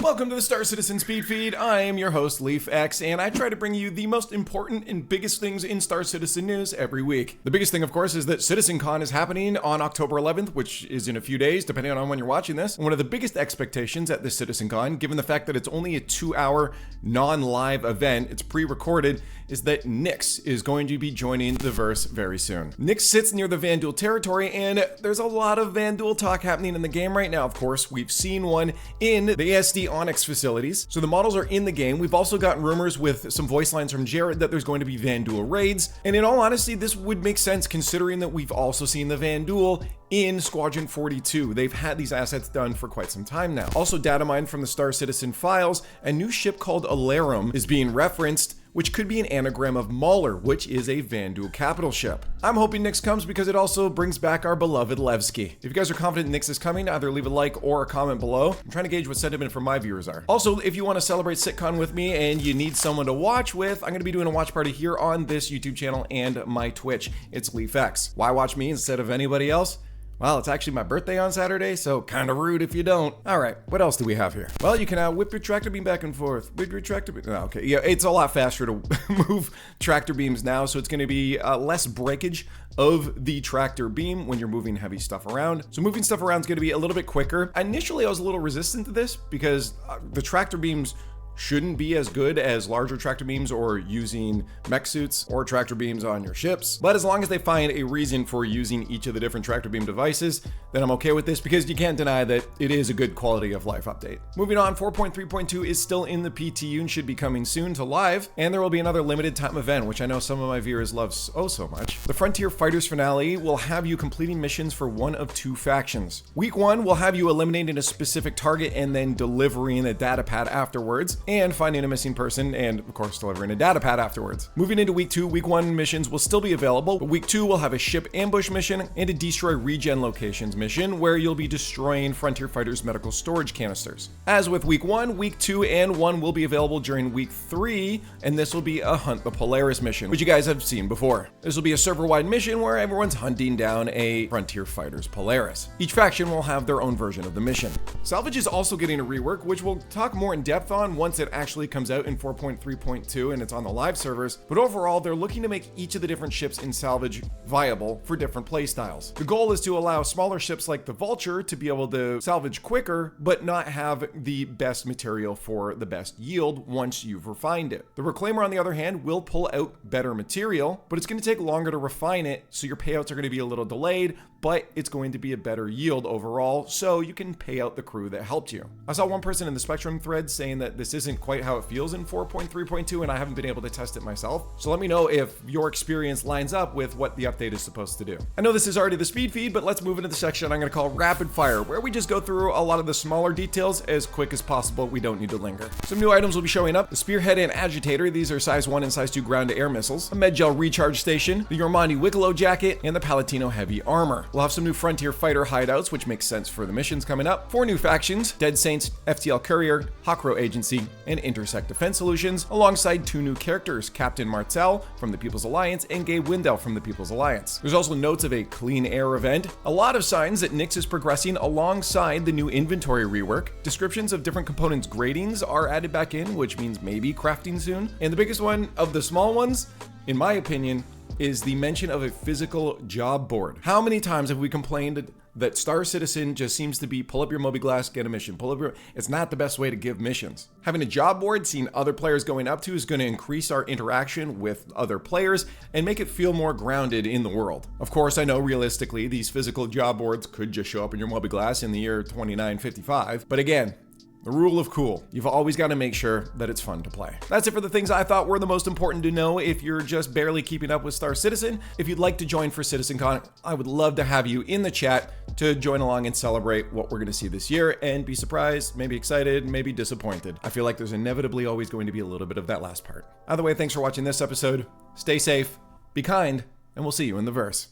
Welcome to the Star Citizen Speed Feed. I am your host, LeafX, and I try to bring you the most important and biggest things in Star Citizen news every week. The biggest thing, of course, is that CitizenCon is happening on October 11th, which is in a few days, depending on when you're watching this. And one of the biggest expectations at this CitizenCon, given the fact that it's only a 2-hour non-live event, it's pre-recorded, is that Nyx is going to be joining the verse very soon. Nyx sits near the Vanduul territory, and there's a lot of Vanduul talk happening in the game right now. Of course, we've seen one in the ASD Onyx facilities, so the models are in the game. We've also gotten rumors with some voice lines from Jared that there's going to be Vanduul raids, and in all honesty, this would make sense considering that we've also seen the Vanduul in Squadron 42. They've had these assets done for quite some time now. Also datamined from the Star Citizen files, a new ship called Alerum is being referenced, which could be an anagram of Mauler, which is a Vanduul capital ship. I'm hoping Nyx comes because it also brings back our beloved Levski. If you guys are confident Nyx is coming, either leave a like or a comment below. I'm trying to gauge what sentiment from my viewers are. Also, if you want to celebrate CitCon with me and you need someone to watch with, I'm going to be doing a watch party here on this YouTube channel and my Twitch. It's LeafX. Why watch me instead of anybody else? Well, it's actually my birthday on Saturday, so kind of rude if you don't. All right, what else do we have here? Well, you can whip your tractor beam back and forth. Whip your tractor beam. Oh, okay, yeah, it's a lot faster to move tractor beams now, so it's going to be less breakage of the tractor beam when you're moving heavy stuff around. So moving stuff around is going to be a little bit quicker. Initially, I was a little resistant to this because the tractor beams shouldn't be as good as larger tractor beams or using mech suits or tractor beams on your ships. But as long as they find a reason for using each of the different tractor beam devices, then I'm okay with this because you can't deny that it is a good quality of life update. Moving on, 4.3.2 is still in the PTU and should be coming soon to live, and there will be another limited time event, which I know some of my viewers love so much. The Frontier Fighters finale will have you completing missions for one of two factions. Week 1 will have you eliminating a specific target and then delivering a data pad afterwards, and finding a missing person, and of course delivering a data pad afterwards. Moving into week 2, week 1 missions will still be available, but week 2 will have a ship ambush mission and a destroy regen locations mission where you'll be destroying Frontier Fighters medical storage canisters. As with week 1, week 2 and 1 will be available during week 3, and this will be a Hunt the Polaris mission, which you guys have seen before. This will be a server-wide mission where everyone's hunting down a Frontier Fighters Polaris. Each faction will have their own version of the mission. Salvage is also getting a rework, which we'll talk more in depth on once it actually comes out in 4.3.2 and it's on the live servers, but overall they're looking to make each of the different ships in Salvage viable for different playstyles. The goal is to allow smaller ships like the Vulture to be able to salvage quicker, but not have the best material for the best yield once you've refined it. The Reclaimer, on the other hand, will pull out better material, but it's going to take longer to refine it, so your payouts are going to be a little delayed, but it's going to be a better yield overall, so you can pay out the crew that helped you. I saw one person in the Spectrum thread saying that this isn't quite how it feels in 4.3.2, and I haven't been able to test it myself, so let me know if your experience lines up with what the update is supposed to do. I know this is already the speed feed, but let's move into the section I'm going to call Rapid Fire, where we just go through a lot of the smaller details as quick as possible. We don't need to linger. Some new items will be showing up. The Spearhead and Agitator, these are size 1 and size 2 ground-to-air missiles, a Medgel recharge station, the Yormani Wicklow jacket, and the Palatino heavy armor. We'll have some new Frontier Fighter hideouts, which makes sense for the missions coming up, 4 new factions, Dead Saints, FTL Courier, Hawkrow Agency, and Intersect Defense Solutions, alongside 2 new characters, Captain Martel from the People's Alliance and Gabe Windell from the People's Alliance. There's also notes of a clean air event, a lot of signs that Nyx is progressing alongside the new inventory rework, descriptions of different components gradings are added back in, which means maybe crafting soon, and the biggest one of the small ones, in my opinion, is the mention of a physical job board. How many times have we complained that Star Citizen just seems to be pull up your Moby-Glass, get a mission, pull up your... It's not the best way to give missions. Having a job board, seeing other players going up to, is going to increase our interaction with other players and make it feel more grounded in the world. Of course, I know realistically these physical job boards could just show up in your Moby-Glass in the year 2955, but again, the rule of cool. You've always got to make sure that it's fun to play. That's it for the things I thought were the most important to know if you're just barely keeping up with Star Citizen. If you'd like to join for CitizenCon, I would love to have you in the chat to join along and celebrate what we're going to see this year and be surprised, maybe excited, maybe disappointed. I feel like there's inevitably always going to be a little bit of that last part. Either way, thanks for watching this episode. Stay safe, be kind, and we'll see you in the verse.